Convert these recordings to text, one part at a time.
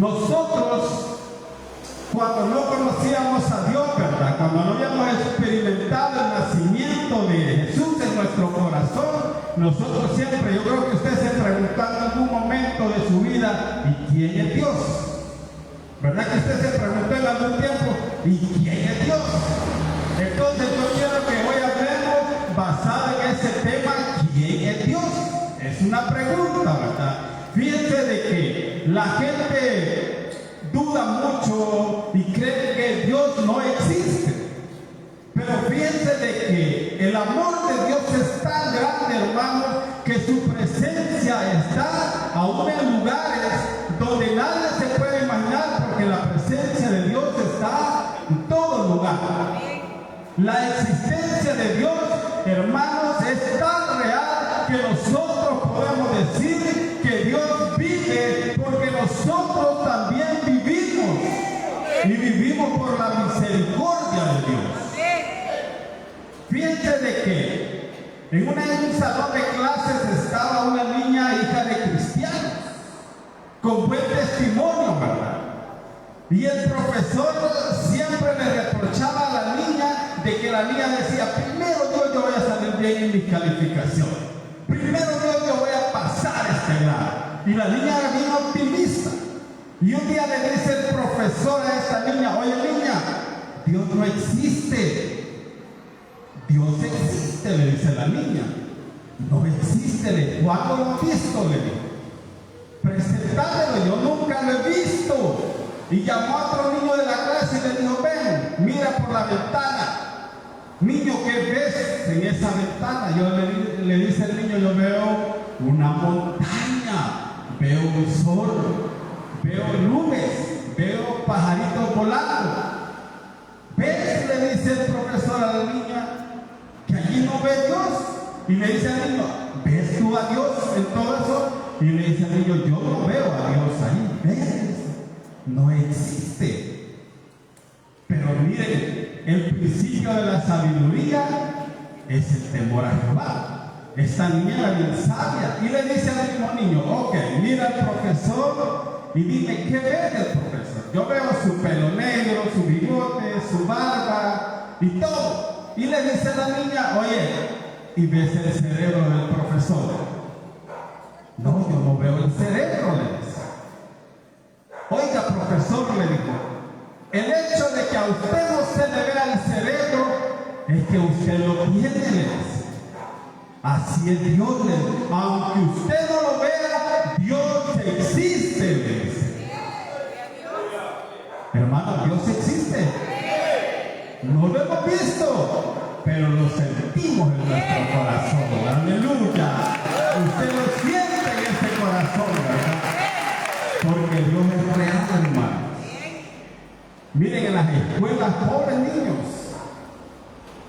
nosotros, cuando no conocíamos a Dios, ¿verdad? Cuando no habíamos experimentado el nacimiento de Jesús en nuestro corazón, nosotros siempre, yo creo que usted se preguntó en algún momento de su vida, ¿y quién es Dios? ¿Verdad que usted se preguntó en algún tiempo, ¿y quién es Dios? Entonces yo quiero que hoy hablemos basado en ese tema, ¿quién es Dios? Es una pregunta, ¿verdad? Fíjense de que la gente duda mucho y cree que Dios no existe. Pero fíjense de que el amor de Dios es tan grande, hermanos, que su presencia está aún en lugares donde nadie se puede imaginar, porque la presencia de Dios está en todo lugar. La existencia de Dios, hermanos, es tan real que nosotros podemos decir que Dios vive porque nosotros también vivimos. Y vivimos por la misericordia de Dios. Fíjense de que en un salón de clases estaba una niña, hija de cristianos, con buen testimonio, ¿verdad? Y el profesor siempre le reprochaba a la niña de que la niña decía, primero Dios, yo voy a salir bien en mis calificaciones. Primero Dios, yo voy a pasar este grado. Y la niña era bien optimista. Y un día le dice el profesor a esta niña, oye niña, Dios no existe. Dios existe, le dice la niña. No existe, ¿de cuándo lo has visto? Le dijo. Presentámelo, yo nunca lo he visto. Y llamó a otro niño de la clase y le dijo, ven, mira por la ventana. Niño, ¿qué ves en esa ventana? Le dice el niño, yo veo una montaña, veo un sol, veo nubes, veo pajaritos volando. ¿Ves? Le dice el profesor a la niña, que allí no ve Dios. Y le dice al niño, ¿ves tú a Dios en todo eso? Y le dice al niño, yo no veo a Dios ahí. ¿Ves? No existe. Pero miren, el principio de la sabiduría es el temor a Jehová. Esta niña era bien sabia y le dice al mismo niño, ok, mira al profesor y dime, ¿qué ve el profesor? Yo veo su pelo negro, su bigote, su barba y todo. Y le dice a la niña, oye, ¿y ves el cerebro del profesor? No, yo no veo el cerebro, le dice. Oiga, profesor, le dijo, el hecho de que a usted no se le vea el cerebro es que usted lo tiene, le dice. Así es Dios, le dice. Aunque usted no lo vea, Dios existe, le dice. Hermano, Dios existe. No lo hemos visto, pero lo sentimos en nuestro corazón. Aleluya. Usted lo siente en ese corazón, ¿verdad? Porque Dios es real, hermano. Miren en las escuelas, pobres niños,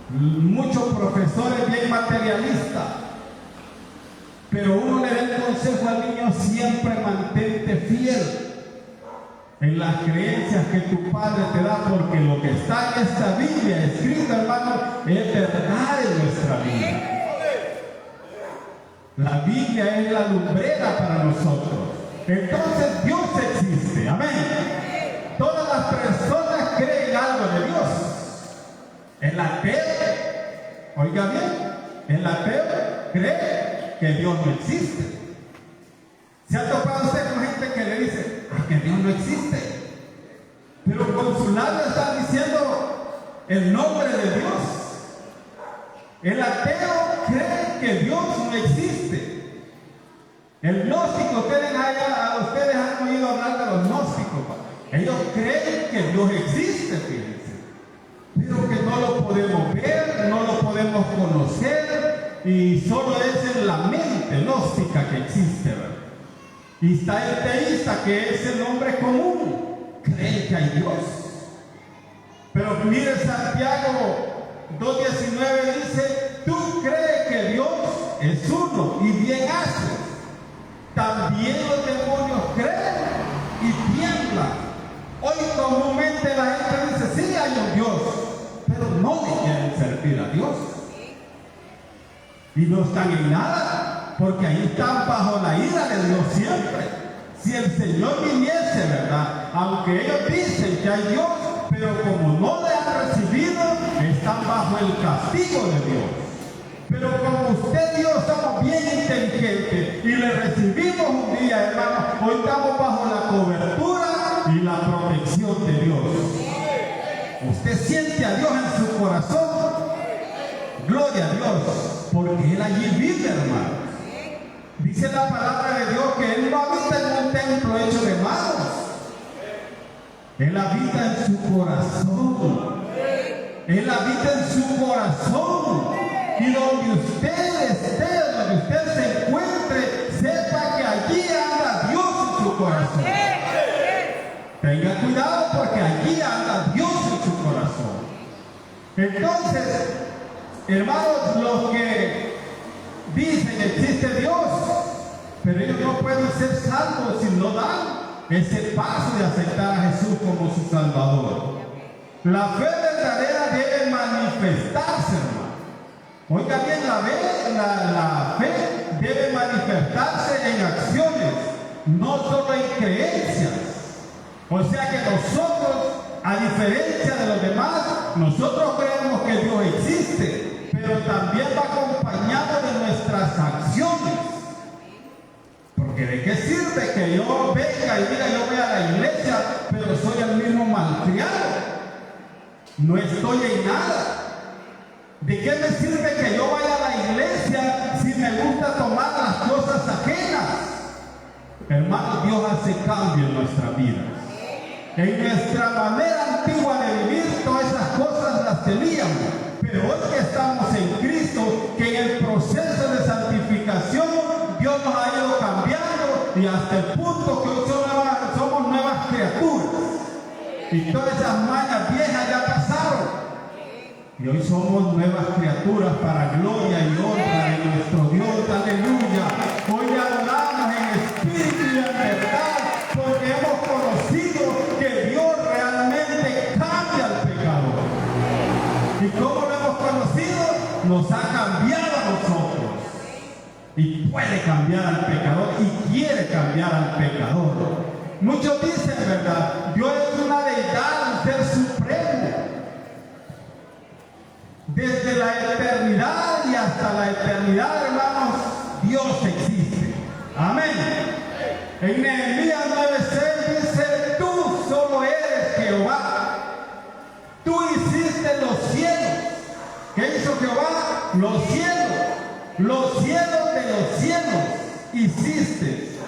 muchos profesores bien materialistas, pero uno le da el consejo al niño, siempre mantente fiel en las creencias que tu padre te da, porque lo que está en esta Biblia escrito, hermano, es verdad en nuestra vida. La Biblia es la lumbrera para nosotros. Entonces Dios existe, amén. Todas las personas creen algo de Dios. El ateo, oiga bien, el ateo cree que Dios no existe. ¿Se ha topado usted con gente que le dice que Dios no existe? Pero con su labio está diciendo el nombre de Dios. El ateo cree que Dios no existe. El gnóstico, ustedes han oído hablar de los gnósticos. Ellos creen que Dios existe, fíjense, pero que no lo podemos ver, no lo podemos conocer, y solo es en la mente gnóstica que existe, ¿verdad? Y está el teísta, que es el hombre común, cree que hay Dios. Pero mire, Santiago 2:19 dice, tú crees que Dios es uno, y bien haces. También los demonios creen y tiemblan. Hoy comúnmente la gente dice, sí hay un Dios, pero no le quieren servir a Dios. Y no están en nada, porque ahí están bajo la ira de Dios siempre. Si el Señor viniese, ¿verdad? Aunque ellos dicen que hay Dios, pero como no le han recibido, están bajo el castigo de Dios. Pero como usted y yo somos bien inteligentes y le recibimos un día, hermano, hoy estamos bajo la cobertura y la protección de Dios. Usted siente a Dios en su corazón. Gloria a Dios, porque Él allí vive, hermano. Dice la palabra de Dios que Él no habita en un templo hecho de manos. Él habita en su corazón. Él habita en su corazón. Y donde usted esté, donde usted se encuentre, sepa que allí anda Dios en su corazón. Tenga cuidado porque allí anda Dios en su corazón. Entonces, hermanos, los que dicen que existe Dios, pero ellos no pueden ser salvos si no dan ese paso de aceptar a Jesús como su Salvador. La fe verdadera debe manifestarse, hermano. Oiga bien, la fe debe manifestarse en acciones, no solo en creencias. O sea que nosotros, a diferencia de los demás, nosotros creemos que Dios existe, pero también va acompañado de nuestras acciones. Porque ¿de qué sirve que yo venga y diga yo voy a la iglesia, pero soy el mismo malcriado? No estoy en nada. ¿De qué me sirve que yo vaya a la iglesia si me gusta tomar las cosas ajenas? Hermano, Dios hace cambio en nuestra vida. En nuestra manera antigua de vivir, todas esas cosas las teníamos. Pero hoy que estamos en Cristo, que en el proceso de santificación, Dios nos ha ido cambiando y hasta el punto que hoy somos nuevas criaturas. Y todas esas mañas viejas ya pasaron. Y hoy somos nuevas criaturas para gloria y honra de nuestro Dios. Aleluya. Hoy adoramos en espíritu y en verdad, porque hemos conocido que Dios realmente cambia al pecador. ¿Y cómo lo hemos conocido? Nos ha cambiado a nosotros. Y puede cambiar al pecador y quiere cambiar al pecador. Muchos dicen, ¿verdad? Dios es una deidad, un ser supremo. Desde la eternidad y hasta la eternidad, hermanos, Dios existe. Amén. En Nehemías 9:6 dice: tú solo eres Jehová. Tú hiciste los cielos. ¿Qué hizo Jehová? Los cielos. Los cielos de los cielos hiciste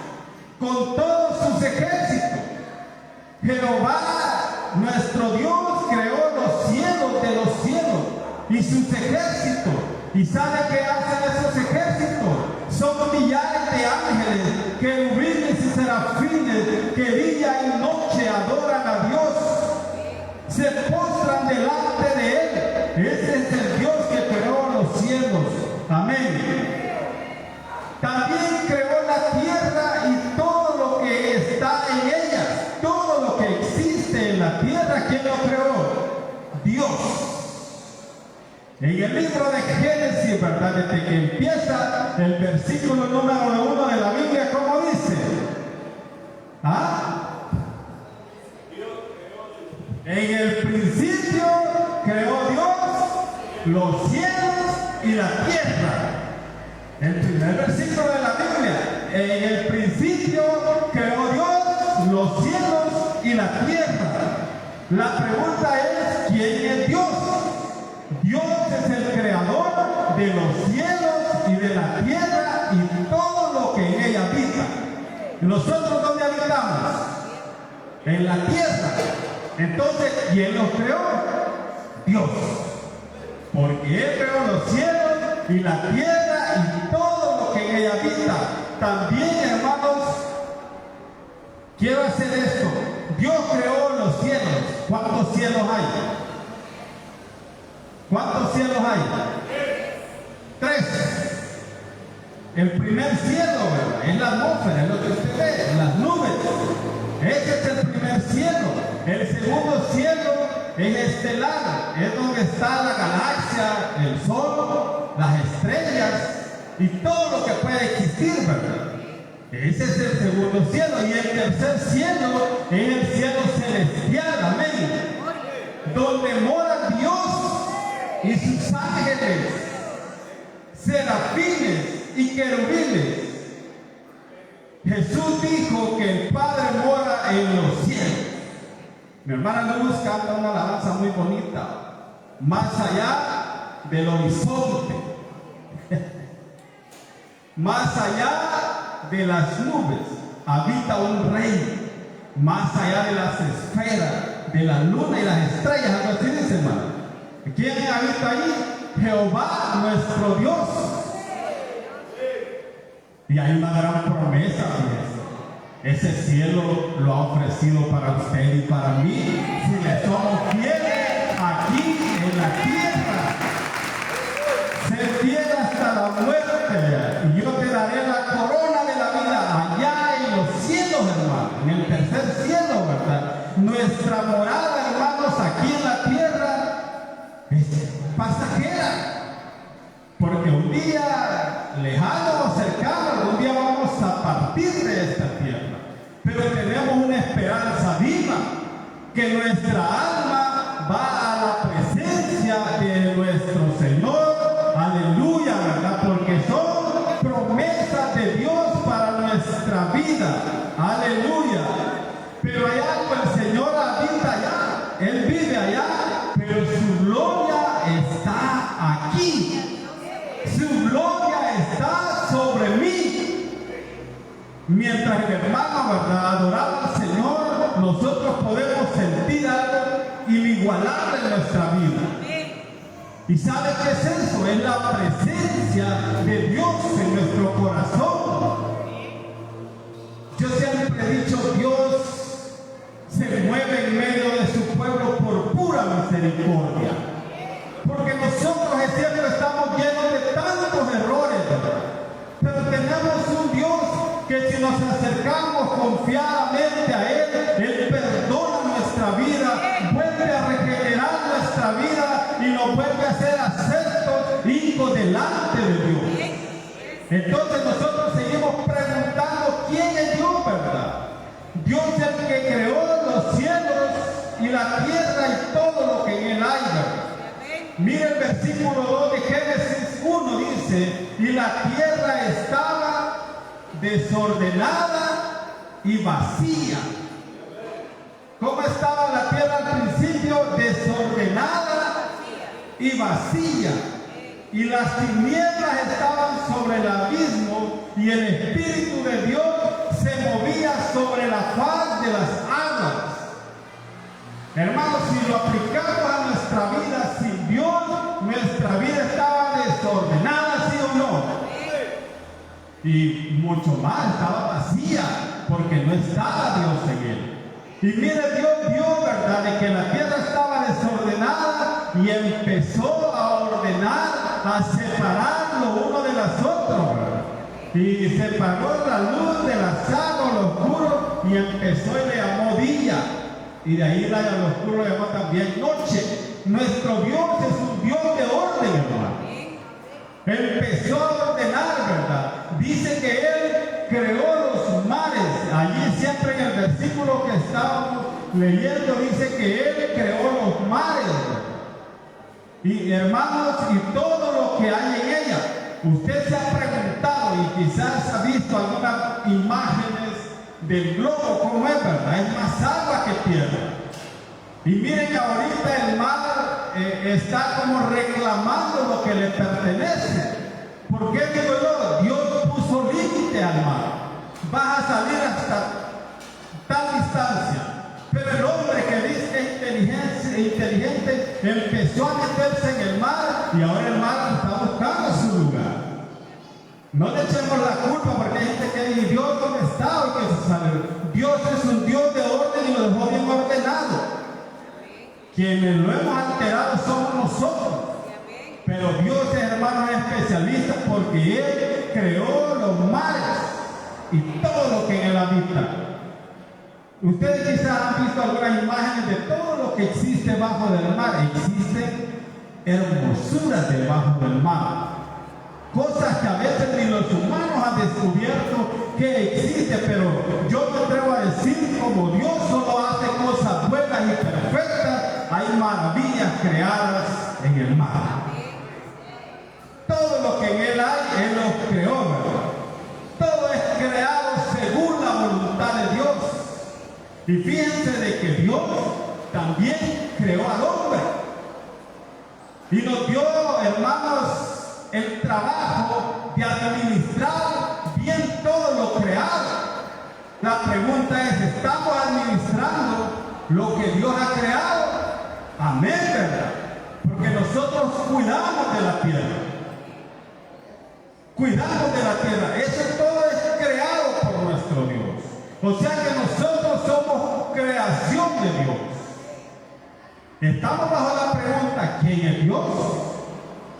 con todos sus ejércitos. Jehová, nuestro Dios, creó los cielos de los cielos y sus ejércitos. ¿Y sabe qué hacen esos ejércitos? Son millares de ángeles, querubines y serafines, que día y noche adoran a Dios, se postran delante de Él. Ese es el Dios que creó los cielos. Amén. También creó la tierra y todo lo que está en ella, todo lo que existe en la tierra. ¿Quién lo creó? Dios. En el libro de Génesis, ¿verdad? Desde que empieza el versículo número 1 de la Biblia, ¿cómo dice? ¿Ah? En el principio creó Dios los cielos y la tierra. El primer versículo de la Biblia. En el principio creó Dios los cielos y la tierra. La pregunta es: ¿quién es Dios? Dios es el creador de los cielos y de la tierra y todo lo que en ella habita. ¿Nosotros dónde habitamos? En la tierra. Entonces, ¿quién los creó? Dios. Porque Él creó los cielos y la tierra y todo lo que en ella habita. También, hermanos, quiero hacer esto. Dios creó los cielos. ¿Cuántos cielos hay? ¿Cuántos cielos hay? 3. El primer cielo, ¿verdad? Es la atmósfera, es lo que usted ve, las nubes. Ese es el primer cielo. El segundo cielo es estelar, es donde está la galaxia, el sol, las estrellas y todo lo que puede existir, ¿verdad? Ese es el segundo cielo. Y el tercer cielo es el cielo celestial, amén, donde mora Dios y sus ángeles, serafines y querubines. Jesús dijo que el Padre mora en los cielos. Mi hermana Luz canta una alabanza muy bonita. Más allá del horizonte, más allá de las nubes, habita un rey. Más allá de las esferas, de la luna y las estrellas, algo así dice, hermano. ¿Quién habita ahí? Jehová, nuestro Dios. Y hay una gran promesa, fíjese. Ese cielo lo ha ofrecido para usted y para mí, si le somos fieles aquí en la tierra. Ser fiel hasta la muerte, y yo te daré la corona de la vida allá en los cielos, hermano, en el tercer cielo, ¿verdad? Nuestra morada, hermanos, aquí en la tierra es pasajera. Porque un día lejano o cercano, algún día vamos a partir de esta tierra. Pero tenemos una esperanza viva, que nuestra alma va a la presencia de nuestro Señor. Aleluya, ¿verdad? Porque son promesas de Dios para nuestra vida. Aleluya. Pero hay algo, el Señor habita allá, Él vive allá, pero su gloria está aquí. Su gloria está sobre mí. Mientras el hermano, ¿verdad?, adoraba al Señor, nosotros podemos sentir algo inigualable en nuestra vida. ¿Y sabe qué es eso? Es la presencia de Dios en nuestro corazón. Yo siempre he dicho, Dios se mueve en medio de su pueblo por pura misericordia. Porque nosotros siempre estamos llenos de tantos errores, ¿verdad? Pero tenemos un Dios que si nos acercamos confiadamente a Él, Él perdona nuestra vida, vuelve a regenerar nuestra vida y nos vuelve a hacer aceptos hijos delante de Dios. Entonces nosotros seguimos preguntando quién es Dios, ¿verdad? Dios es el que creó los cielos y la tierra y todo lo que en él hay, ¿verdad? Mira el versículo 2 de Génesis 1, dice, y la tierra estaba desordenada y vacía. ¿Cómo estaba la tierra al principio? Desordenada y vacía. Y las tinieblas estaban sobre el abismo y el Espíritu de Dios se movía sobre la faz de las aguas. Hermanos, si lo aplicamos a nuestra vida sin Dios, nuestra vida estaba desordenada, ¿sí o no? Y mucho más, estaba vacía, porque no estaba Dios en él. Y mire, Dios vio, ¿verdad?, de que la tierra estaba desordenada y empezó a ordenar, a separar lo uno de las otras, ¿verdad? Y separó la luz de las aguas, lo oscuro, y empezó y le llamó día. Y de ahí lo oscuro lo llamó también noche. Nuestro Dios es un Dios de orden, hermano. Empezó a ordenar, ¿verdad? Dice que Él creó los mares. Allí siempre en el versículo que estábamos leyendo dice que Él creó los mares. Y hermanos, y todo lo que hay en ella. Usted se ha preguntado y quizás ha visto algunas imágenes del globo, ¿cómo es, verdad? Es más agua que tierra. Y miren que ahorita el mar está como reclamando lo que le pertenece. ¿Por qué digo yo? Dios puso límite al mar. Vas a salir hasta tal distancia. Pero el hombre que dice que es inteligente empezó a meterse en el mar y ahora el mar está buscando su lugar. No le echemos la culpa porque hay gente que dice, Dios dónde está hoy que se sale. Dios es un Dios de orden y lo dejó bien ordenado. Quienes lo hemos alterado somos nosotros. Pero Dios, hermanos, es especialista porque Él creó los mares y todo lo que en él habita. Ustedes quizás han visto algunas imágenes de todo lo que existe bajo del mar. Existen hermosuras debajo del mar. Cosas que a veces ni los humanos han descubierto que existe, pero yo me atrevo a decir, como Dios solo hace cosas buenas y perfectas, hay maravillas creadas en el mar. Todo lo que en Él hay, Él lo creó, ¿verdad? Todo es creado según la voluntad de Dios. Y fíjense de que Dios también creó al hombre. Y nos dio, hermanos, el trabajo de administrar bien todo lo creado. La pregunta es, ¿estamos administrando lo que Dios ha creado? Amén, ¿verdad? Porque nosotros cuidamos de la tierra. Cuidamos de la tierra. Eso todo es creado por nuestro Dios. O sea que nosotros somos creación de Dios. Estamos bajo la pregunta, ¿quién es Dios?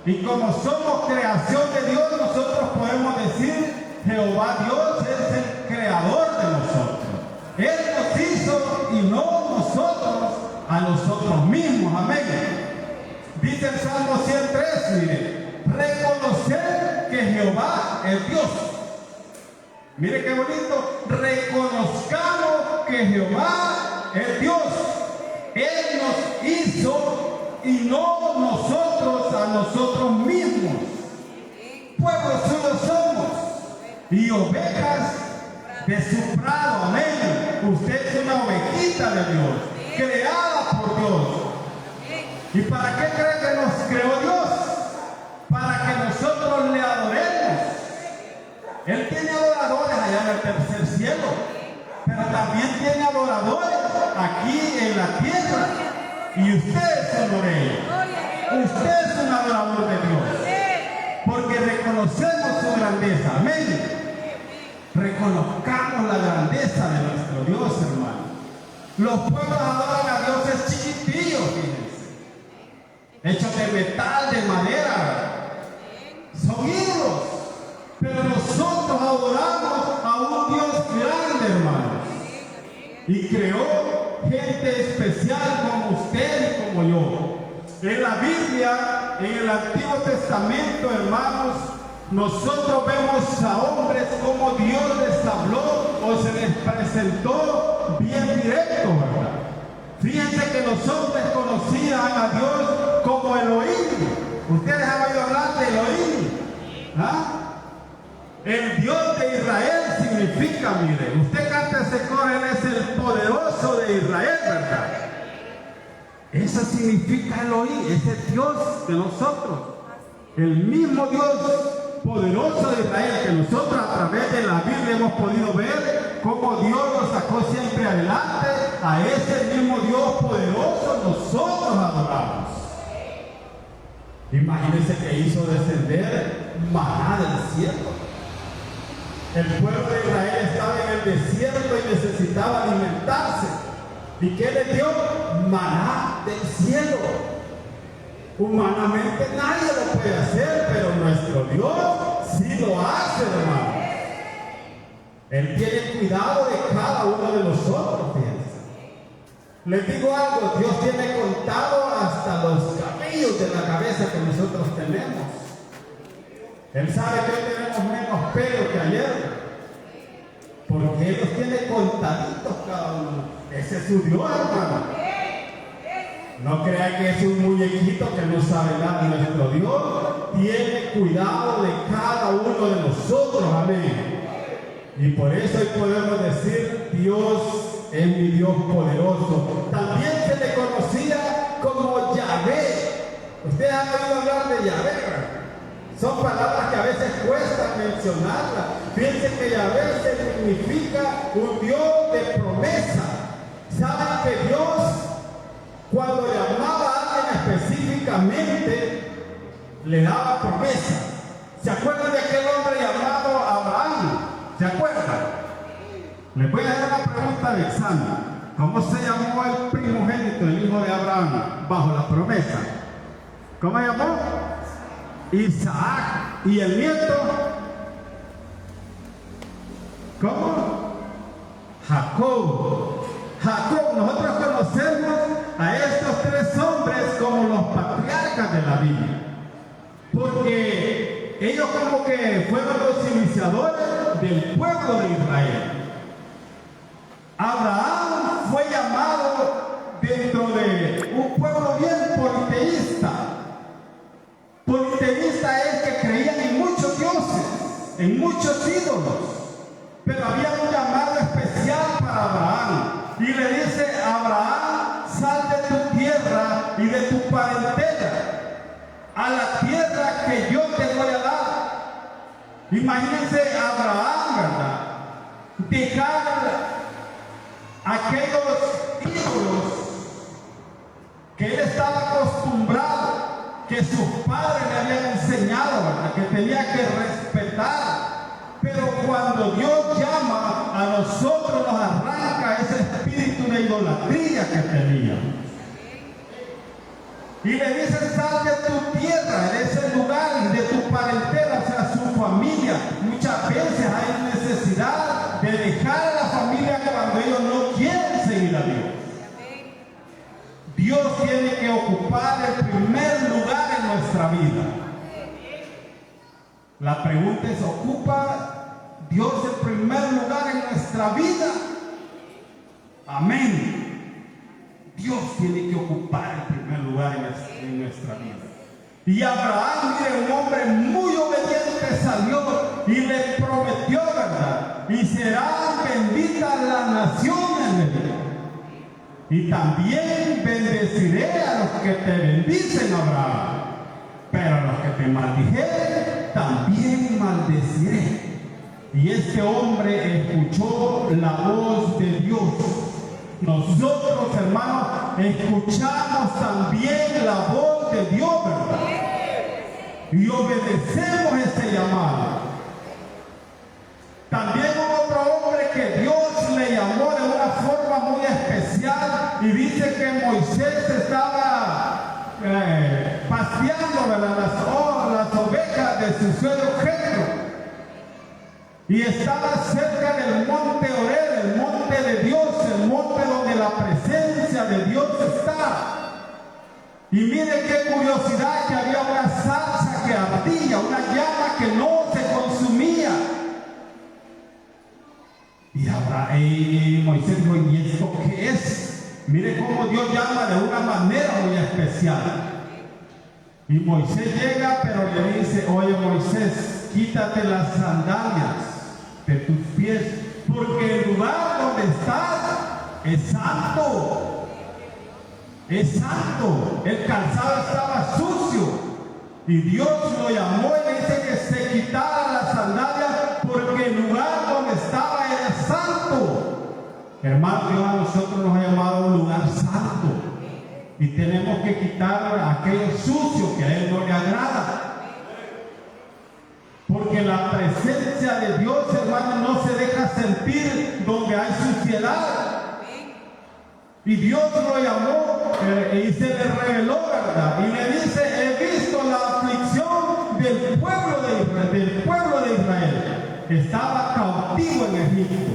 Y como somos creación de Dios, nosotros podemos decir, Jehová Dios es el creador de nosotros. Él nos hizo y no nosotros a nosotros mismos. Amén. Dice el Salmo 103, mire, reconocer que Jehová es Dios. Mire qué bonito, reconozcamos que Jehová es Dios. Él nos hizo y no nosotros a nosotros mismos. Pueblo suyo somos y ovejas de su prado. Amén. Usted es una ovejita de Dios, creada por Dios. ¿Y para qué cree que nos creó Dios? Para que nosotros le adoremos. Él tiene adoradores allá en el tercer cielo, pero también tiene adoradores aquí en la tierra. Y usted es uno de ellos. Usted es un adorador de Dios, porque reconocemos su grandeza. Amén. Reconozcamos la grandeza de nuestro Dios, hermano. Los pueblos adoran a dioses chiquitillos, fíjense, hechos de metal, de madera. Son ídolos. Pero nosotros adoramos a un Dios grande, hermanos. Y creó gente especial como usted y como yo. En la Biblia, en el Antiguo Testamento, hermanos, nosotros vemos a hombres como Dios les habló o se les presentó bien directo, ¿verdad? Fíjense que los hombres conocían a Dios como Elohim. Ustedes han oído hablar de Elohim. ¿Ah? El Dios de Israel significa, mire, usted canta ese coro, Él es el poderoso de Israel, ¿verdad? Eso significa Elohim, ese Dios de nosotros. El mismo Dios poderoso de Israel que nosotros a través de la Biblia hemos podido ver cómo Dios nos sacó siempre adelante. A ese mismo Dios poderoso nosotros adoramos. Imagínense que hizo descender maná del cielo. El pueblo de Israel estaba en el desierto y necesitaba alimentarse. ¿Y qué le dio? Maná del cielo. Humanamente nadie lo puede hacer, pero nuestro Dios sí lo hace, hermano. Él tiene cuidado de cada uno de nosotros, fíjense. Les digo algo, Dios tiene contado hasta los cabellos de la cabeza que nosotros tenemos. Él sabe que hoy tenemos menos pelo que ayer, porque Él los tiene contaditos cada uno. Ese es su Dios, hermano. No crea que es un muñequito que no sabe nada. Nuestro Dios tiene cuidado de cada uno de nosotros, amén. Y por eso hoy podemos decir, Dios es mi Dios poderoso. También se le conocía como Yahvé. Ustedes han oído hablar de Yahvé, ¿verdad? Son palabras que a veces cuesta mencionarlas. Fíjense que Yahvé significa un Dios de promesa. ¿Saben que Dios, cuando llamaba a alguien específicamente, le daba promesa? ¿Se acuerdan de aquel hombre llamado Abraham? ¿Se acuerdan? Les voy a hacer una pregunta de examen. ¿Cómo se llamó el primogénito, el hijo de Abraham, bajo la promesa? ¿Cómo se llamó? Isaac. ¿Y el nieto? ¿Cómo? Jacob. Jacob. Nosotros conocemos a estos tres hombres como los patriarcas de la Biblia, porque ellos como que fueron los iniciadores del pueblo de Israel. Abraham fue llamado dentro de un pueblo bien politeísta. Politeísta es que creían en muchos dioses, en muchos ídolos. Pero había un llamado especial para Abraham. Y le dice a Abraham: sal de tu tierra y de tu parentela a la tierra que yo te voy a dar. Imagínense a Abraham, ¿verdad? Dejar aquellos ídolos que él estaba acostumbrado, que sus padres le habían enseñado, ¿verdad?, que tenía que respetar. Pero cuando Dios llama, a nosotros nos arranca ese espíritu de idolatría que tenía. Y le dice: sal de tu tierra, de ese lugar, de tu parentela, o sea, su familia. Muchas veces hay necesidad de dejar a la familia cuando ellos no quieren seguir a Dios. Dios tiene que ocupar el primer lugar en nuestra vida. La pregunta es: ¿ocupa Dios el primer lugar en nuestra vida? Amén. Dios tiene que ocupar el primer lugar en nuestra vida. Y Abraham, mire, un hombre muy obediente, salió y le prometió, ¿verdad? Y serán benditas las naciones. Y también bendeciré a los que te bendicen, Abraham. Pero a los que te maldijeren, también maldeciré. Y este hombre escuchó la voz de Dios. Nosotros, hermanos, escuchamos también la voz de Dios, ¿verdad? Y obedecemos ese llamado. También hubo otro hombre que Dios le llamó de una forma muy especial, y dice que Moisés estaba pasteando, ¿verdad?, las ovejas de su suegro Jetro. Y estaba cerca del monte Oreb, el monte de Dios, el monte donde la presencia de Dios está. Y mire qué curiosidad, que había una salsa que ardía, una llama que no se consumía. Y Moisés dijo: ¿y esto qué es? Mire cómo Dios llama de una manera muy especial. Y Moisés llega, pero le dice: oye, Moisés, quítate las sandalias de tus pies, porque el lugar donde estás es santo. Es santo. El calzado estaba sucio. Y Dios lo llamó y le dice que se quitara las sandalias, porque el lugar donde estaba era santo. Hermano, Dios a nosotros nos ha llamado a un lugar santo. Y tenemos que quitar aquello sucio que a Él no le agrada. Porque la presencia de Dios, hermano, no se deja sentir donde hay suciedad. Y Dios lo llamó y se le reveló, ¿verdad? Y le dice: he visto la aflicción del pueblo de Israel. Estaba cautivo en Egipto.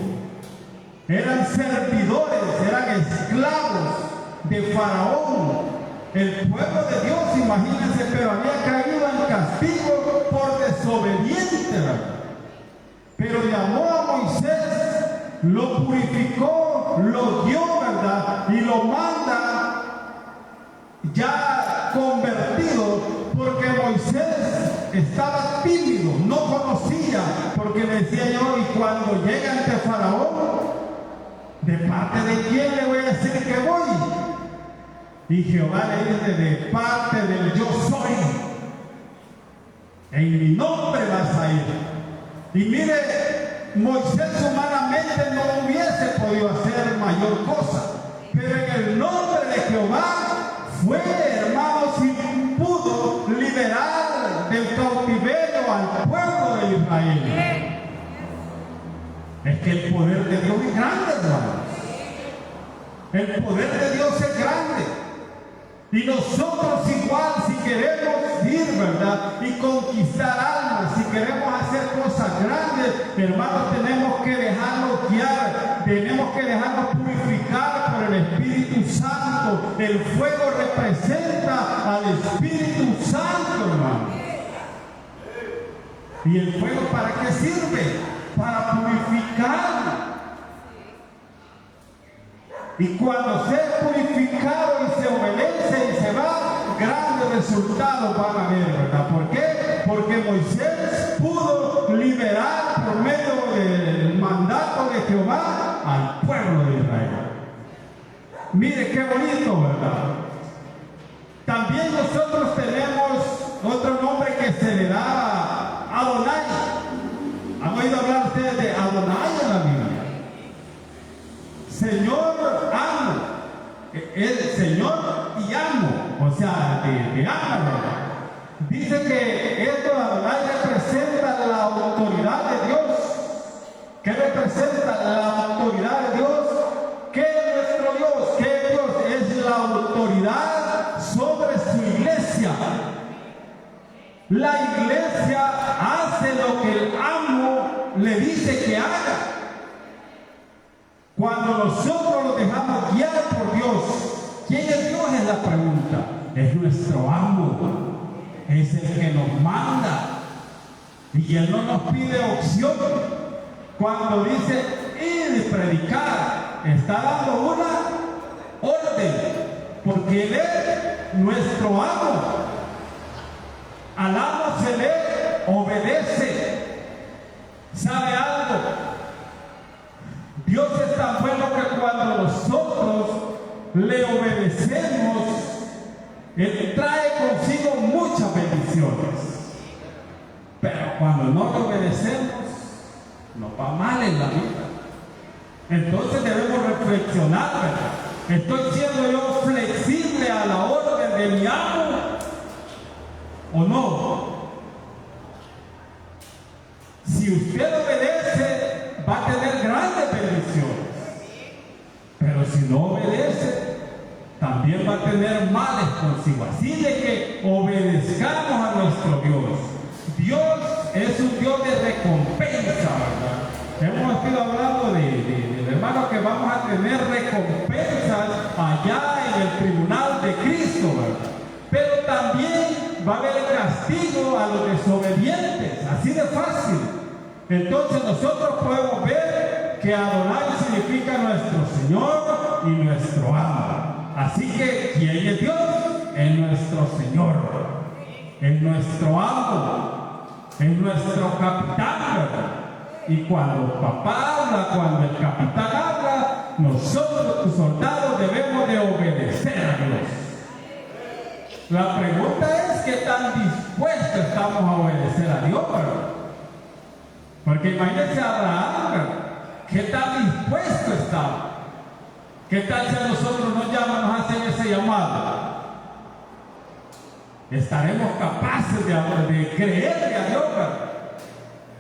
Eran servidores, eran esclavos de Faraón. El pueblo de Dios, imagínense, pero había caído en castigo por desobediente, ¿verdad? Pero llamó a Moisés, lo purificó, lo dio, ¿verdad? Y lo manda ya convertido, porque Moisés estaba tímido, no conocía, porque le decía yo: y cuando llegue ante Faraón, ¿de parte de quién le voy a decir que voy? Y Jehová le dice: de parte del yo soy. En mi nombre vas a ir. Y mire, Moisés humanamente no hubiese podido hacer mayor cosa, pero en el nombre de Jehová fue, hermanos, y pudo liberar del cautiverio al pueblo de Israel. Es que el poder de Dios es grande, hermanos. El poder de Dios es grande. Y nosotros igual, si queremos ir, ¿verdad?, y conquistar almas, si queremos hacer cosas grandes, hermanos, tenemos que dejarnos guiar, tenemos que dejarnos purificar por el Espíritu Santo. El fuego representa al Espíritu Santo, hermano. ¿Y el fuego para qué sirve? para purificar. Y cuando sea purificado y se obedece y se va, grandes resultados van a haber, ¿verdad? ¿Por qué? Porque Moisés pudo liberar por medio del mandato de Jehová al pueblo de Israel. Mire qué bonito, ¿verdad? También nosotros tenemos otro nombre que se le da a Adonai. ¿Han oído hablar ustedes de Adonai en la Biblia? Señor amo, el Señor y amo, o sea, de amo, ¿verdad? Dice que esto Adonai representa la autoridad de Dios. ¿Qué representa la autoridad de Dios? ¿Qué es nuestro Dios? ¿Qué Dios es la autoridad sobre su iglesia? La iglesia hace lo que el amo le dice que haga. Cuando nosotros nos dejamos guiar por Dios, ¿quién es Dios? Es la pregunta. Es nuestro amo. Es el que nos manda. Y Él no nos pide opción. Cuando dice ir y predicar, está dando una orden. Porque Él es nuestro amo. Al amo se le obedece. ¿Sabe algo? Dios es tan bueno que cuando nosotros le obedecemos, Él trae consigo muchas bendiciones. Pero cuando no le obedecemos, nos va mal en la vida. Entonces debemos reflexionar, ¿verdad? ¿Estoy siendo yo flexible a la orden de mi amo o no? Si usted obedece, va a tener grandes bendiciones. Pero si no obedece, también va a tener males consigo. Así de que obedezcamos a nuestro Dios. Dios es un Dios de recompensa, ¿verdad? Hemos estado hablando de hermano, que vamos a tener recompensas allá en el tribunal de Cristo, ¿verdad? Pero también va a haber castigo a los desobedientes, así de fácil. Entonces nosotros podemos ver que Adonai significa nuestro Señor y nuestro amo. Así que, ¿quién es Dios? Es nuestro Señor, es nuestro amo, es nuestro capitán, ¿verdad? Y cuando papá habla, cuando el capitán habla, nosotros, tus soldados, debemos de obedecer a Dios. La pregunta es, ¿qué tan dispuestos estamos a obedecer a Dios, ¿verdad? Porque imagínense a Abraham, ¿verdad? ¿Qué tan dispuesto estaba? ¿Qué tal si a nosotros nos llaman, nos hacen ese llamado? ¿Estaremos capaces de creerle a Dios, ¿verdad?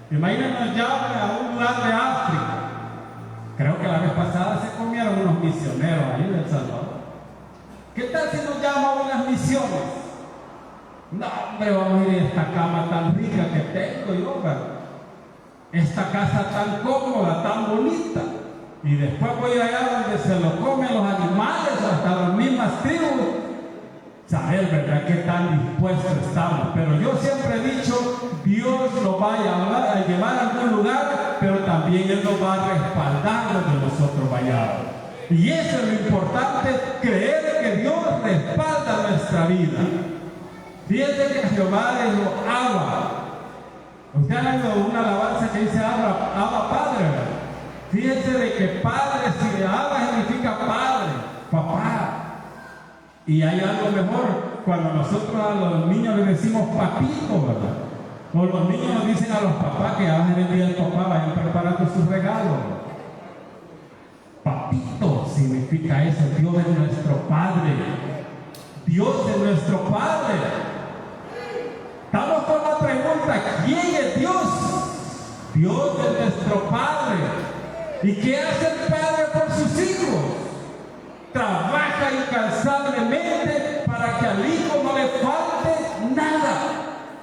Imagínense, nos llaman a un lugar de África. Creo que la vez pasada se comieron unos misioneros ahí en El Salvador. ¿Qué tal si nos llaman a unas misiones? No, hombre, vamos a ir a esta cama tan rica que tengo yo, ¿verdad? Esta casa tan cómoda, tan bonita. Y después voy a ir allá donde se lo comen los animales, hasta las mismas tribus. Saber, ¿verdad?, qué tan dispuestos estamos. Pero yo siempre he dicho, Dios nos va a llevar a algún lugar, pero también Él nos va a respaldar donde nosotros vayamos. Y eso es lo importante, creer que Dios respalda nuestra vida. Fíjense que Jehová dijo, Abba. Usted ha oído una alabanza que dice Abba Padre, ¿verdad? Fíjense de que Padre, si Abba significa Padre, Papá. Y hay algo mejor, cuando nosotros a los niños les decimos papito, ¿verdad? O los niños nos dicen a los papás que ya en el día del papá vayan preparando sus regalos. Papito significa eso, Dios es nuestro Padre. Dios es nuestro Padre. Estamos con la pregunta, ¿quién es Dios? Dios es nuestro Padre. ¿Y qué hace el Padre por sus hijos? Trabaja incansablemente para que al hijo no le falte nada.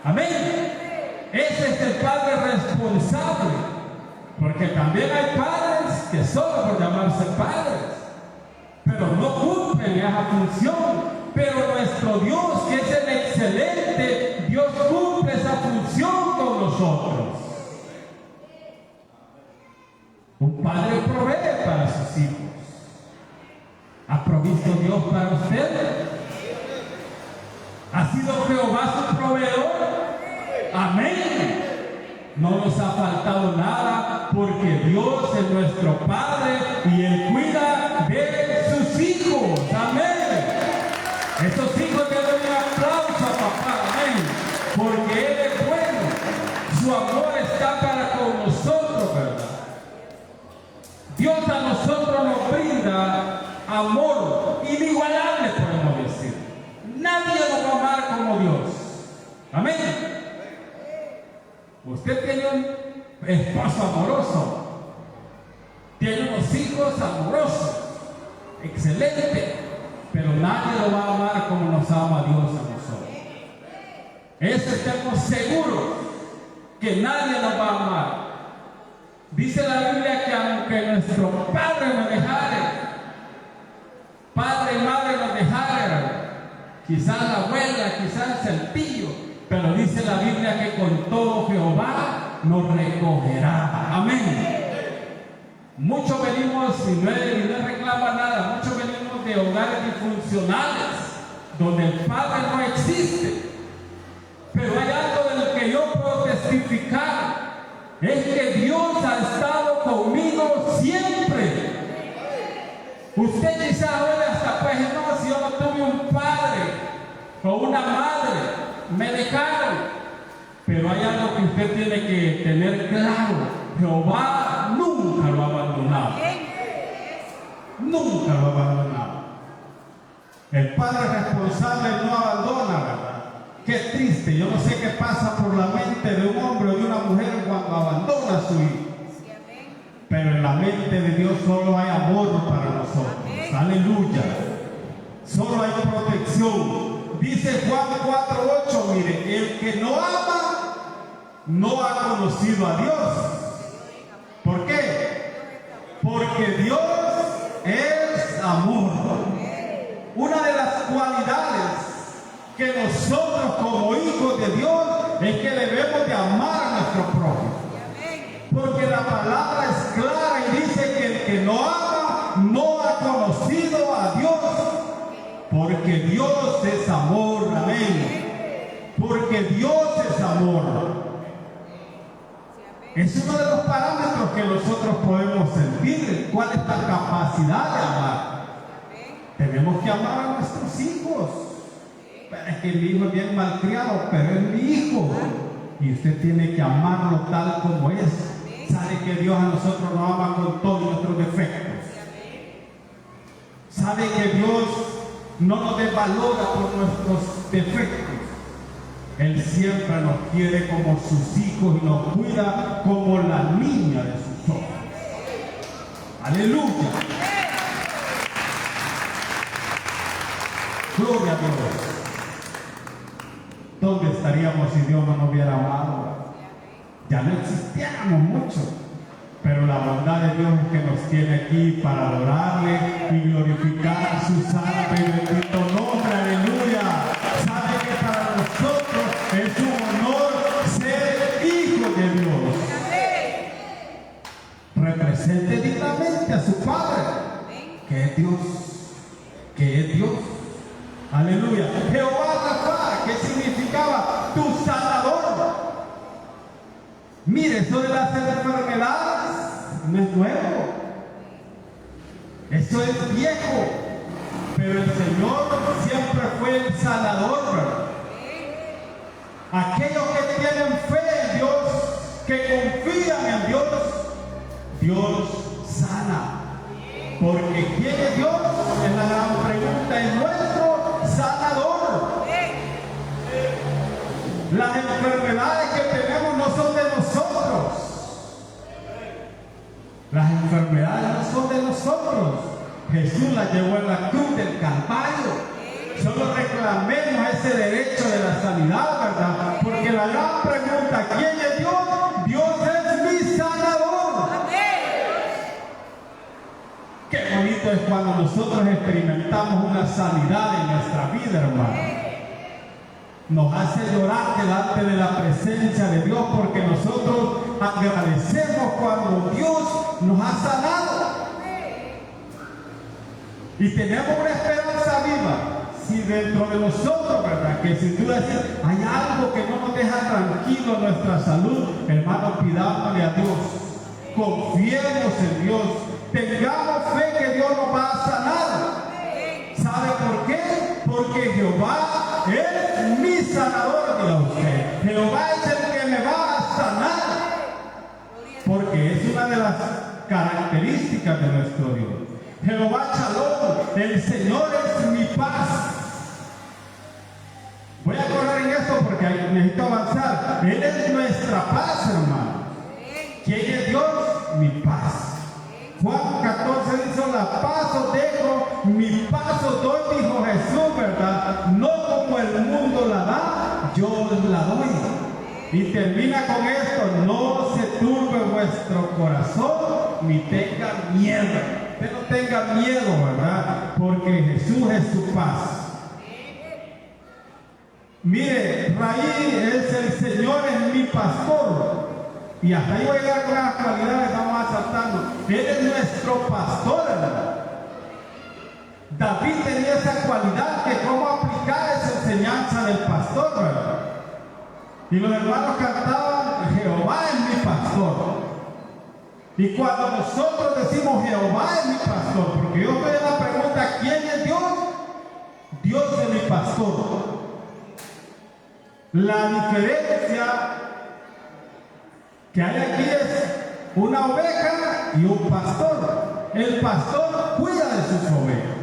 Amén. Ese es el Padre responsable. Porque también hay padres que solo por llamarse padres, pero no cumplen esa función. Pero nuestro Dios, que es el excelente, Dios cumple esa función con nosotros. Un padre provee para sus hijos. ¿Ha provisto Dios para usted? ¿Ha sido Jehová su proveedor? Amén. No nos ha faltado nada porque Dios es nuestro Padre y Él cuida de sus hijos. Amén. Esos hijos le doy un aplauso a papá. Amén. Porque Él es bueno. Su amor está para con nosotros, ¿verdad? Dios a nosotros nos brinda amor inigualable, podemos decir. Nadie nos va a amar como Dios. Amén. Usted tiene un esposo amoroso, tiene unos hijos amorosos, excelente, pero nadie lo va a amar como nos ama Dios a nosotros. Eso estamos seguros, que nadie nos va a amar. Dice la Biblia que aunque nuestro padre nos dejare, padre y madre nos dejaren, quizás la abuela, quizás el tío, pero dice la Biblia que con todo Jehová nos recogerá. Amén. Muchos venimos y no reclama nada. Muchos venimos de hogares disfuncionales donde el padre no existe. Pero hay algo del que yo puedo testificar. Es que Dios ha estado conmigo siempre. Usted quizás ahora hasta pues no, si yo no tuve un padre o una madre, me dejaron. Pero hay algo que usted tiene que tener claro: Jehová nunca lo ha abandonado. Nunca lo ha abandonado. El padre responsable no abandona, ¿verdad? Qué triste. Yo no sé qué pasa por la mente de un hombre o de una mujer cuando abandona a su hijo. Pero en la mente de Dios solo hay amor para nosotros. Aleluya. Solo hay protección. Dice Juan 4:8, mire, el que no ama no ha conocido a Dios. ¿Por qué? Porque Dios es amor. Una de las cualidades que nosotros como hijos de Dios es que debemos de amar a nuestro prójimo. Porque la palabra es clara y dice que el que no ama no ha conocido a Dios. Porque Dios es amor. Amén. Porque Dios es amor. Es uno de los parámetros que nosotros podemos sentir. ¿Cuál es la capacidad de amar? Tenemos que amar a nuestros hijos. Pero es que mi hijo es bien malcriado, pero es mi hijo. Y usted tiene que amarlo tal como es. Sabe que Dios a nosotros nos ama con todos nuestros defectos. Sabe que Dios no nos desvalora por nuestros defectos. Él siempre nos quiere como sus hijos y nos cuida como la niña de sus ojos. Aleluya. Gloria a Dios. ¿Dónde estaríamos si Dios no nos hubiera amado? Ya no existiéramos mucho. Pero la bondad de Dios es que nos tiene aquí para adorarle y glorificar su santo y bendito nombre. Aleluya. Sabe que para nosotros es un honor ser hijos de Dios. Represente dignamente a su Padre, que es Dios. Que es Dios. Aleluya. Jehová Rafa, ¿qué significaba? Tu sanador. Mire, eso de las enfermedades no es nuevo. Eso es viejo. Pero el Señor siempre fue el sanador. Aquellos que tienen fe en Dios, que confían en Dios, Dios sana. Porque ¿quién es Dios? Es la gran pregunta. Es nuestro sanador. Las enfermedades que tenemos no son de nosotros. Las enfermedades no son de nosotros. Jesús las llevó en la cruz del Calvario. Solo reclamemos ese derecho de la sanidad, ¿verdad? Porque la gran pregunta, ¿quién es Dios? Dios es mi sanador. Qué bonito es cuando nosotros experimentamos una sanidad en nuestra vida, hermano. Nos hace llorar delante de la presencia de Dios porque nosotros agradecemos cuando Dios nos ha sanado. Y tenemos una esperanza viva. Si dentro de nosotros, ¿verdad?, que sin duda hay algo que no nos deja tranquilo en nuestra salud, hermanos, pidámosle a Dios, confiemos en Dios, tengamos fe que Dios nos va a sanar. ¿Sabe por qué? Porque Jehová es mi sanador, diga usted. Jehová es el que me va a sanar, porque es una de las características de nuestro Dios. Jehová Shalom, el Señor es mi paz. Voy a correr en esto porque necesito avanzar. Él es nuestra paz, hermano. ¿Quién es Dios? Mi paz. Juan 14 dice: la paz os dejo, mi paz os doy, dijo Jesús, ¿verdad? No como el mundo la da, yo os la doy. Y termina con esto: no se turbe vuestro corazón, ni tenga miedo. Usted no tenga miedo, ¿verdad? Porque Jesús es su paz. Mire, Raí es el Señor, es mi pastor. Y hasta ahí voy a llegar con las cualidades, vamos a saltarnos. Él es nuestro pastor, ¿verdad? David tenía esa cualidad que cómo aplicar esa enseñanza del pastor, ¿verdad? Y los hermanos cantaban: Jehová es mi pastor. Y cuando nosotros decimos Jehová es mi pastor, porque yo estoy en la pregunta: ¿quién es Dios? Dios es mi pastor. La diferencia que hay aquí es una oveja y un pastor. El pastor cuida de sus ovejas.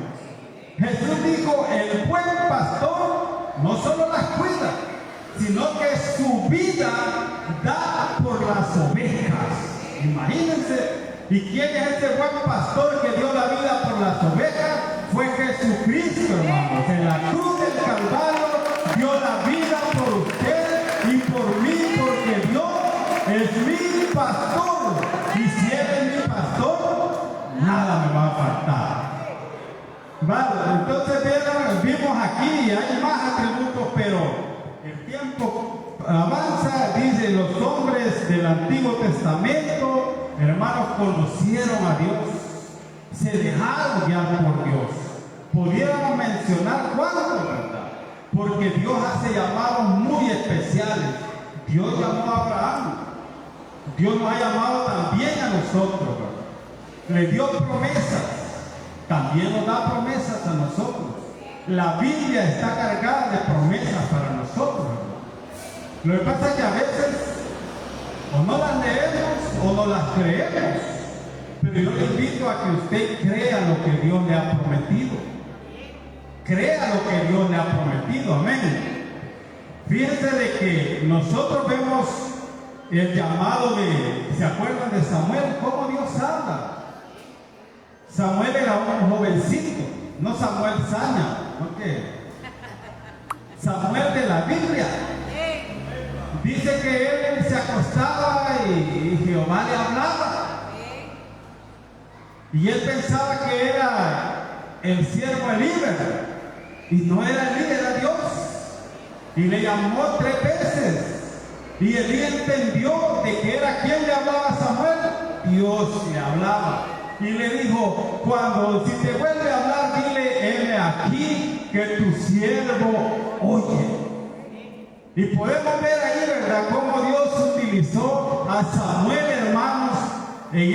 Jesús dijo: el buen pastor no solo las cuida, sino que su vida da por las ovejas. Imagínense. ¿Y quién es ese buen pastor que dio la vida por las ovejas? Fue Jesucristo, hermanos. En la cruz del Calvario dio la vida por usted y por mí, porque Dios es mi pastor. Y si Él es mi pastor, nada me va a faltar. Vale, entonces vimos aquí, hay más atributos, pero el tiempo avanza. Dice: los hombres del Antiguo Testamento, hermanos, conocieron a Dios, se dejaron guiar por Dios. Pudiéramos mencionar cuánto, ¿verdad? Porque Dios hace llamados muy especiales. Dios llamó a Abraham, Dios nos ha llamado también a nosotros, ¿verdad? Le dio promesas, también nos da promesas a nosotros. La Biblia está cargada de promesas para nosotros, ¿verdad? Lo que pasa es que a veces o no las leemos o no las creemos, pero yo le invito a que usted crea lo que Dios le ha prometido. Crea lo que Dios le ha prometido, amén. Fíjense de que nosotros vemos el llamado de, ¿se acuerdan de Samuel? ¿Cómo Dios habla? Samuel era un jovencito, no Samuel Saña, ¿no qué? Samuel de la Biblia. Dice que él se acostaba y Jehová le hablaba. Y él pensaba que era el siervo Elí, y no era Elí, era Dios. Y le llamó 3 veces. Y Elí entendió de que era quien le hablaba a Samuel. Dios le hablaba. Y le dijo: si te vuelve a hablar, dile: heme aquí, que tu siervo oye. Y podemos ver ahí, ¿verdad?, cómo Dios utilizó a Samuel, hermanos, en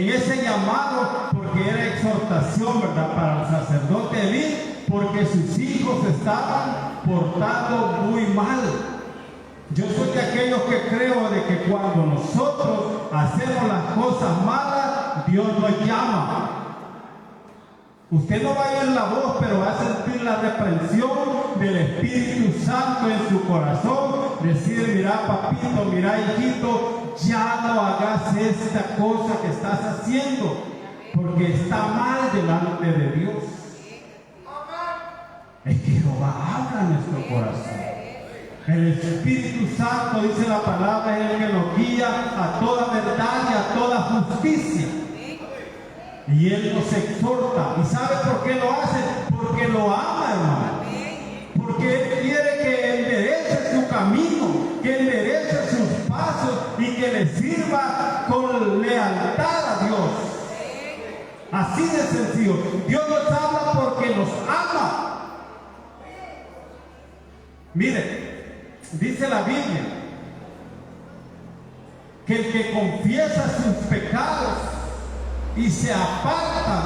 ese llamado, porque era exhortación, ¿verdad?, para el sacerdote Elí, porque sus hijos estaban portando muy mal. Yo soy de aquellos que creo de que cuando nosotros hacemos las cosas malas, Dios nos llama. Usted no va a oír la voz, pero va a sentir la reprensión del Espíritu Santo en su corazón. Decir: mira, papito, mira, hijito, ya no hagas esta cosa que estás haciendo, porque está mal delante de Dios. Es que Jehová habla en nuestro corazón. El Espíritu Santo, dice la palabra, es el que nos guía a toda verdad y a toda justicia. Y Él nos exhorta. ¿Y sabe por qué lo hace? Porque lo ama, hermano. Porque Él quiere que enderece su camino, que enderece sus pasos y le sirva con lealtad a Dios. Así de sencillo. Dios nos habla porque nos ama. Mire, dice la Biblia que el que confiesa sus pecados y se aparta,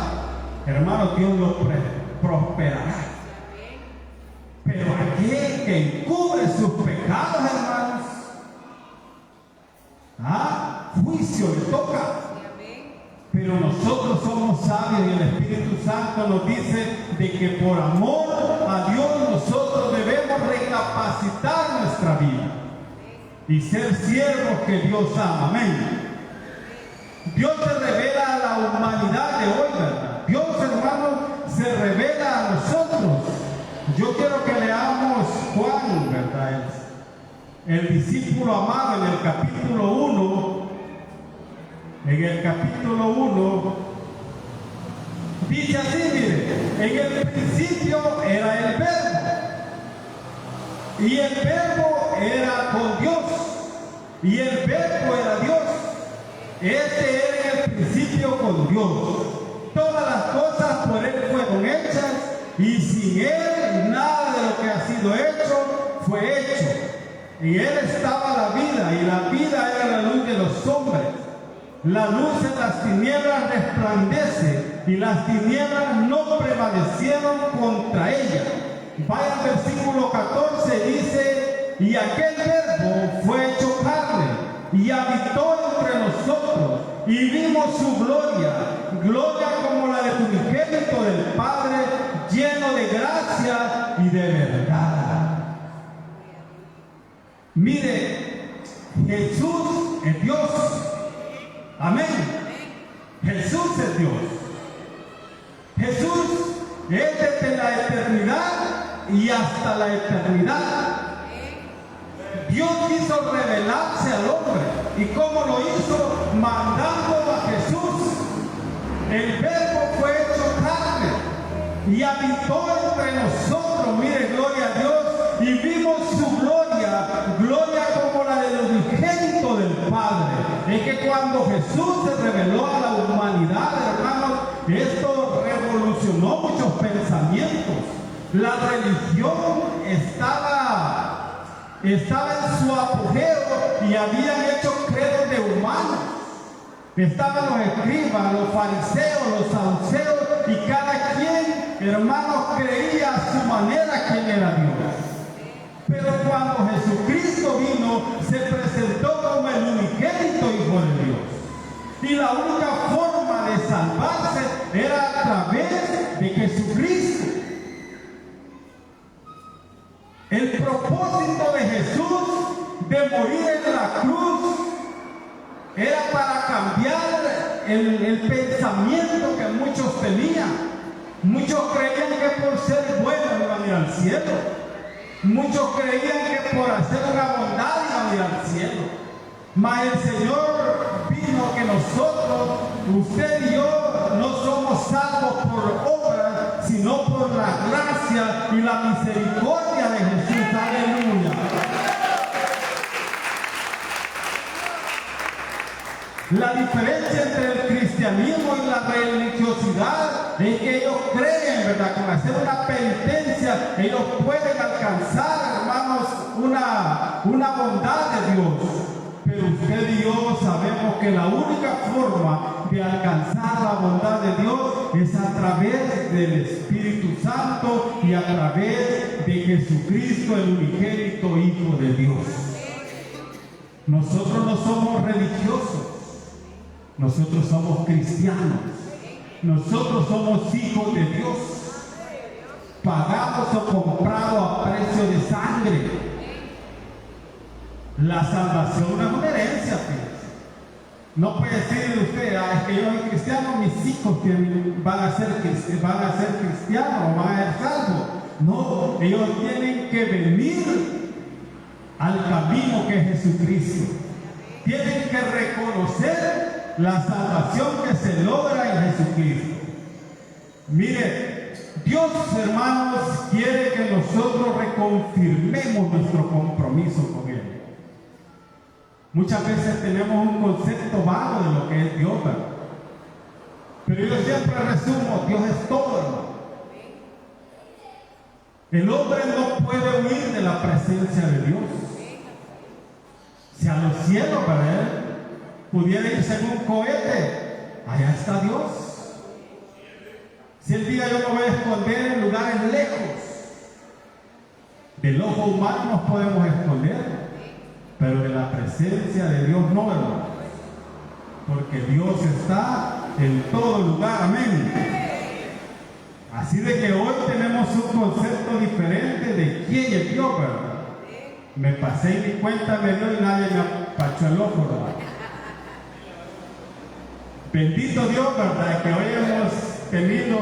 hermano, Dios lo prosperará. Pero aquel que encubre sus pecados, hermanos, juicio le toca. Pero nosotros somos sabios y el Espíritu Santo nos dice de que por amor a Dios nosotros debemos recapacitar nuestra vida y ser siervos que Dios ama. Amén. Dios se revela a la humanidad de hoy, ¿verdad? Dios, hermano, se revela a nosotros. Yo quiero que leamos Juan, ¿verdad? El discípulo amado en el capítulo 1. En el capítulo 1 dice así, mire, en el principio era el Verbo, y el Verbo era con Dios, y el Verbo era Dios. Este era en el principio con Dios. Todas las cosas por Él fueron hechas, y sin Él nada de lo que ha sido hecho fue hecho. En Él estaba la vida, y la vida era la luz de los hombres. La luz en las tinieblas resplandece, y las tinieblas no prevalecieron contra ella. Vaya al versículo 14, dice: y aquel Verbo fue hecho carne, y habitó entre nosotros, y vimos su gloria, gloria como la del unigénito del Padre, lleno de gracia y de verdad. Mire, Jesús es Dios. Amén. Jesús es Dios. Jesús es desde la eternidad y hasta la eternidad. Dios quiso revelarse al hombre. ¿Y cómo lo hizo? Mandando a Jesús. El Verbo fue hecho carne y habitó entre nosotros. Mire, gloria a Dios. Y vimos su gloria, gloria como la del unigénito del Padre. Es que cuando Jesús se reveló a la humanidad, hermanos, esto revolucionó muchos pensamientos. La religión estaba en su apogeo y habían hecho credos de humanos. Estaban los escribas, los fariseos, los saduceos, y cada quien, hermanos, creía a su manera quién era Dios. Pero cuando Jesucristo vino, se presentó como el unigénito Hijo de Dios. Y la única forma de salvarse era a través de Jesucristo. El propósito de Jesús de morir en la cruz era para cambiar el pensamiento que muchos tenían. Muchos creían que por ser buenos iban a ir al cielo. Muchos creían que por hacer una bondad iban a ir al cielo. Mas el Señor vino que nosotros, usted y yo, no somos salvos por obras, sino por la gracia y la misericordia de Jesús. Aleluya. La diferencia entre el cristianismo y la religiosidad es que ellos creen, ¿verdad?, con hacer una penitencia, ellos pueden alcanzar, hermanos, una bondad de Dios. Pero usted y yo sabemos que la única forma de alcanzar la bondad de Dios es a través del Espíritu Santo y a través de Jesucristo, el unigénito Hijo de Dios. Nosotros no somos religiosos. Nosotros somos cristianos. Nosotros somos hijos de Dios, pagados o comprados a precio de sangre. La salvación no es una herencia, fíjese. No puede decir usted: es que yo soy cristiano, mis hijos van a ser cristianos o van a ser salvos. No, ellos tienen que venir al camino que es Jesucristo. Tienen que reconocer la salvación que se logra en Jesucristo. Mire, Dios, hermanos, quiere que nosotros reconfirmemos nuestro compromiso con Él. Muchas veces tenemos un concepto vago de lo que es Dios, ¿verdad? Pero yo siempre resumo, Dios es todo, hermano. El hombre no puede huir de la presencia de Dios. Si a los cielos, para él, pudiera irse en un cohete, allá está Dios. Si él diga, yo me voy a esconder en lugares lejos, del ojo humano nos podemos esconder, pero de la presencia de Dios no, hermano. Porque Dios está en todo lugar, amén. Así de que hoy tenemos un concepto diferente de quién es Dios, ¿verdad? Me pasé y ni cuenta me dio y nadie me apachó el ojo, ¿verdad? Bendito Dios, ¿verdad? Que hoy hemos tenido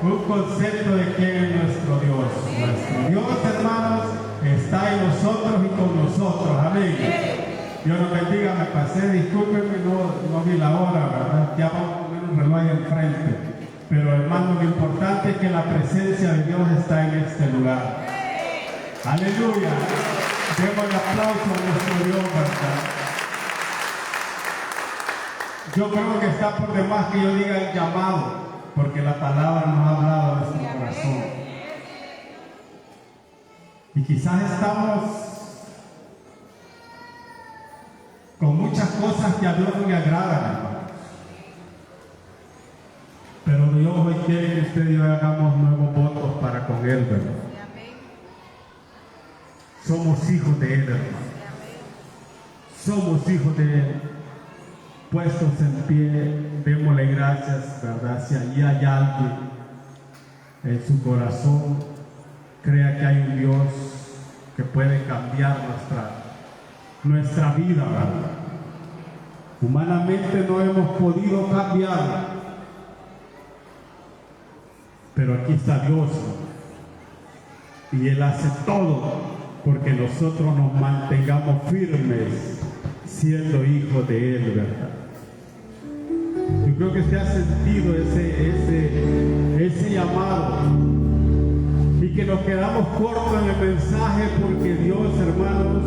un concepto de quién es nuestro Dios. Nuestro Dios, hermanos, está en nosotros y con nosotros, amén. Dios nos bendiga, me pasé, discúlpenme, no vi la hora, ¿verdad? Ya vamos a poner un reloj ahí enfrente. Pero hermano, lo importante es que la presencia de Dios está en este lugar. Aleluya. Demos el aplauso a nuestro Dios, ¿verdad? Yo creo que está por demás que yo diga el llamado, porque la palabra nos ha hablado a nuestro corazón. Y quizás estamos con muchas cosas que a Dios no le agradan, hermano. Pero Dios hoy quiere que usted y yo hagamos nuevos votos para con Él, ¿verdad? Somos hijos de Él, hermano. Somos hijos de Él. Puestos en pie, démosle gracias, ¿verdad? Si allí hay alguien en su corazón, crea que hay un Dios que puede cambiar nuestra vida, ¿verdad? Humanamente no hemos podido cambiarla, pero aquí está Dios, ¿no? Y Él hace todo porque nosotros nos mantengamos firmes siendo hijos de Él, ¿verdad? Yo creo que usted ha sentido ese llamado y que nos quedamos cortos en el mensaje porque Dios, hermanos,